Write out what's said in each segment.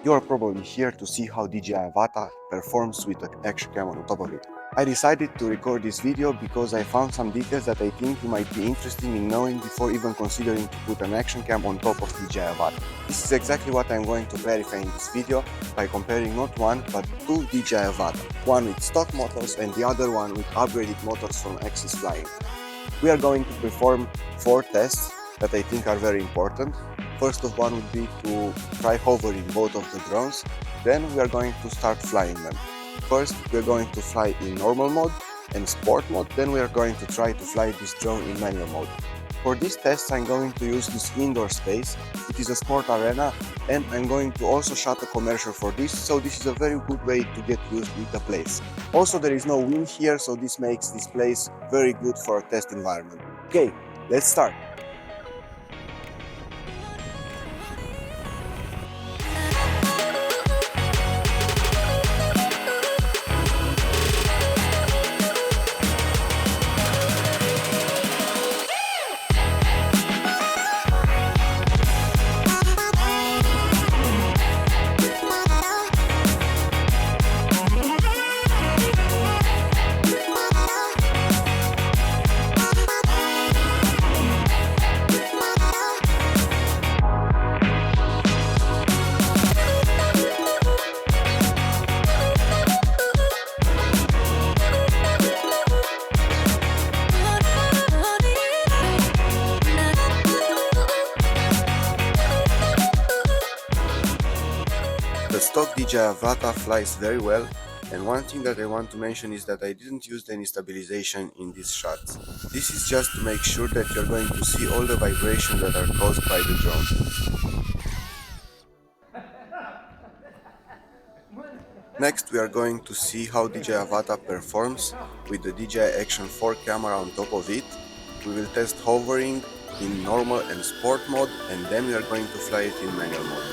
You are probably here to see how DJI Avata performs with the action cam on top of it. I decided to record this video because I found some details that I think you might be interested in knowing before even considering to put an action cam on top of DJI Avata. This is exactly what I'm going to clarify in this video by comparing not one but two DJI Avata, one with stock motors and the other one with upgraded motors from Axis Flying. We are going to perform 4 tests that I think are very important. First of one would be to try hovering both of the drones, then we are going to start flying them. First we are going to fly in normal mode and sport mode, then we are going to try to fly this drone in manual mode. For these tests I'm going to use this indoor space. It is a sport arena and I'm going to also shot a commercial for this, so this is a very good way to get used with the place. Also there is no wind here, so this makes this place very good for a test environment. Okay, let's start. The stock DJI Avata flies very well, and one thing that I want to mention is that I didn't use any stabilization in these shots. This is just to make sure that you're going to see all the vibrations that are caused by the drone. Next we are going to see how DJI Avata performs with the DJI Action 4 camera on top of it. We will test hovering in normal and sport mode, and then we are going to fly it in manual mode.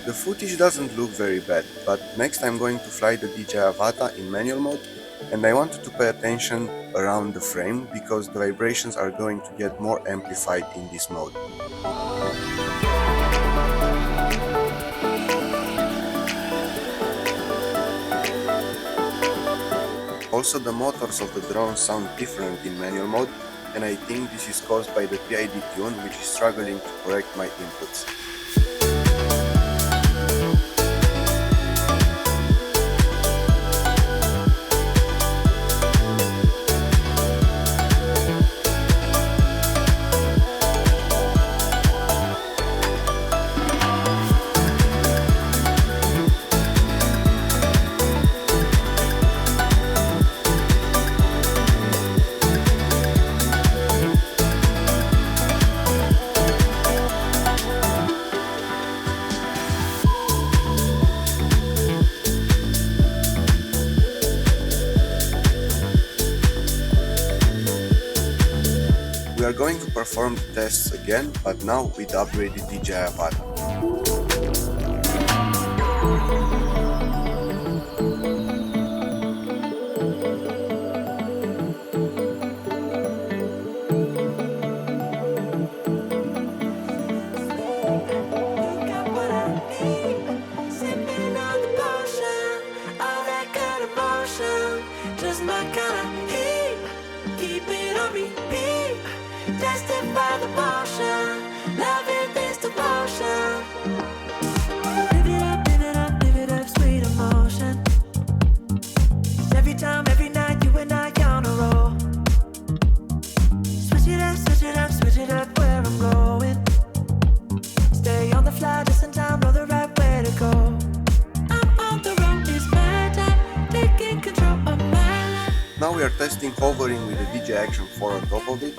The footage doesn't look very bad, but next I'm going to fly the DJI Avata in manual mode, and I wanted to pay attention around the frame because the vibrations are going to get more amplified in this mode. Also the motors of the drone sound different in manual mode, and I think this is caused by the PID tune, which is struggling to correct my inputs. We are going to perform the tests again, but now with the upgraded DJI Avata. by the motion. Loving this devotion. Live it up, sweet emotion. Every time, every night, you and I on a roll. Switch it up where I'm going. Stay on the fly, just in time, know the right way to go. I'm on the road, it's my time, taking control of my life. Now we are testing hovering with the DJI Action 4 on top of it,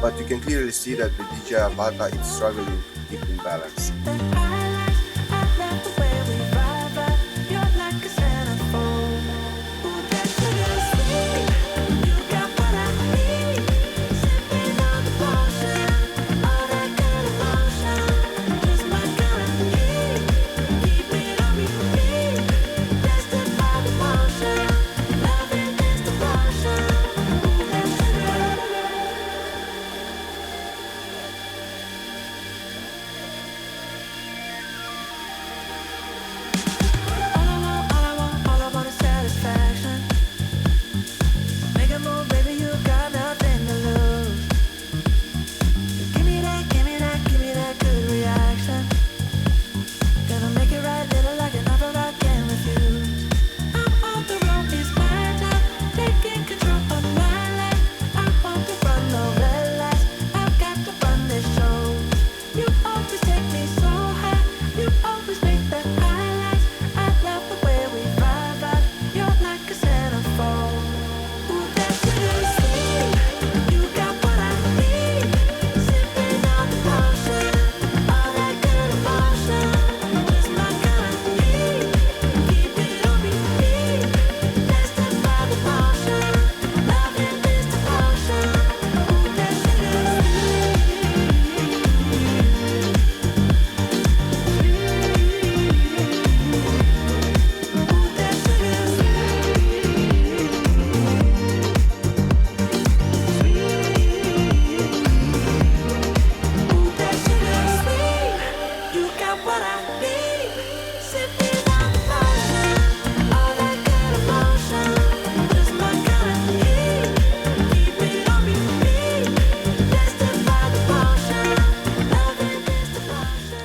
but you can clearly see that the DJI Avata is struggling to keep in balance.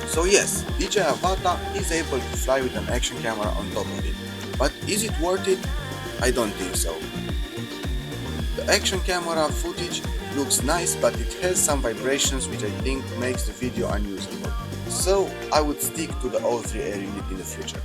So yes, DJI Avata is able to fly with an action camera on top of it, but is it worth it? I don't think so. The action camera footage looks nice, but it has some vibrations which I think makes the video unusable. So I would stick to the O3 Air unit in the future.